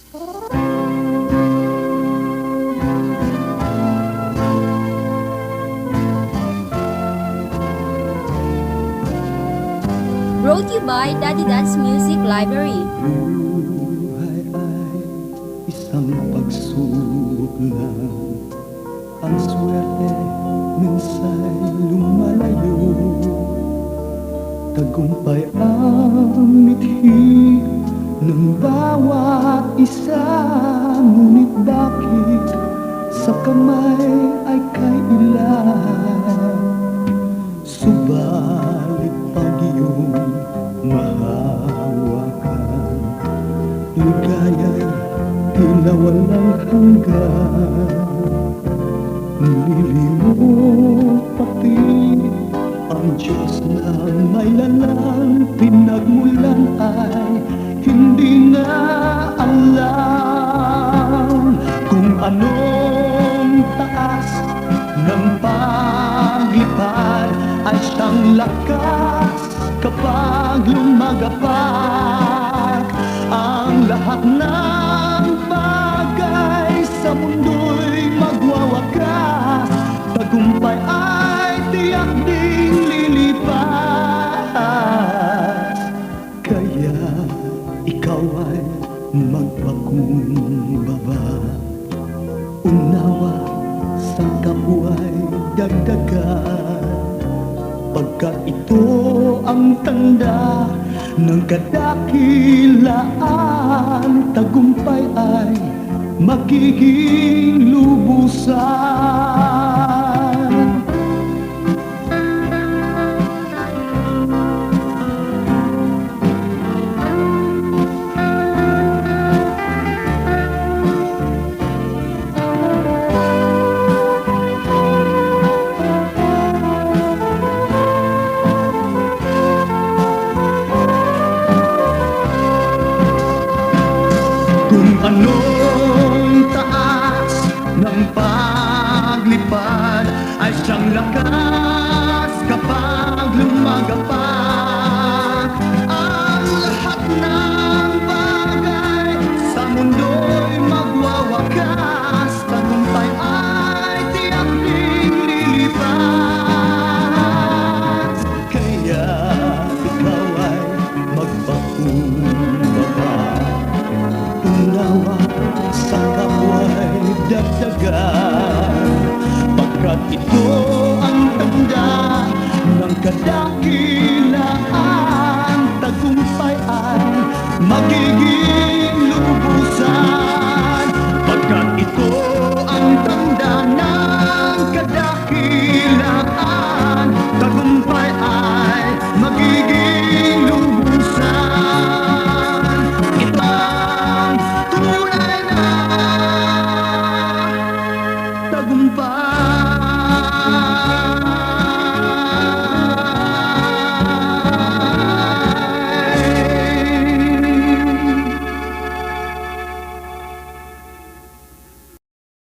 Brought to you by Daddy Dad's Music Library. Buhay ay isang pagsubok lang. Ang swerte minsa'y lumalayo. Tagumpay ang mithi ng bawat isa. Ngunit bakit sa kamay ay kailan? Subalit pag iyong mahawakan, ligaya'y tila walang hanggan. Nilimot pati ang Diyos na may lalang. Pinagmulan ay hindi na alam kung anong taas ng paglipad ay siyang lakas kapag lumagapak. Ang lahat ng bagay sa mundo'y magwawakas. Tagumpay ay tiyak ding lilipas. Kaya ikaw ay magpakumbaba. Unawa sa kapwa'y dagdagan, pagkat ito ang tanda ng kadakilaan. Tagumpay ay magiging lubusan. Kung anong taas ng paglipad ay siyang lakas kapag lumagapak. Ang lahat ng bagay sa mundo'y magwawakas. Tagumpay ay tiyak ding lilipas. Kaya ikaw ay magpakumbaba. Unawa sa kapwa'y dagdagan, pagkat ito ang tanda ng kadakilaan.